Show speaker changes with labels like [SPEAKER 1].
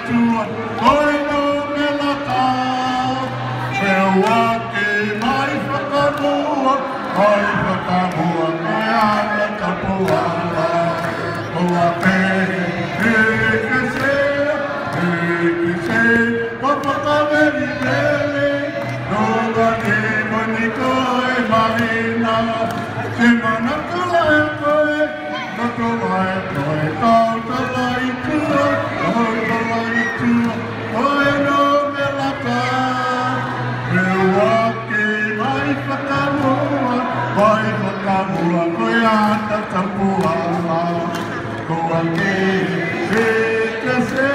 [SPEAKER 1] tua, oi no me lata. Meua ke mai whakamua, mai whakamua, mai ana tapuara. Oa pehe, ke se, whakaweri mele, noga ke maniko e mahina, ke manakula e koe, makula e koe, tau talai tua, oe no me lata. Meua ke mai whakamua, koe ana tapuara. Koa ke se,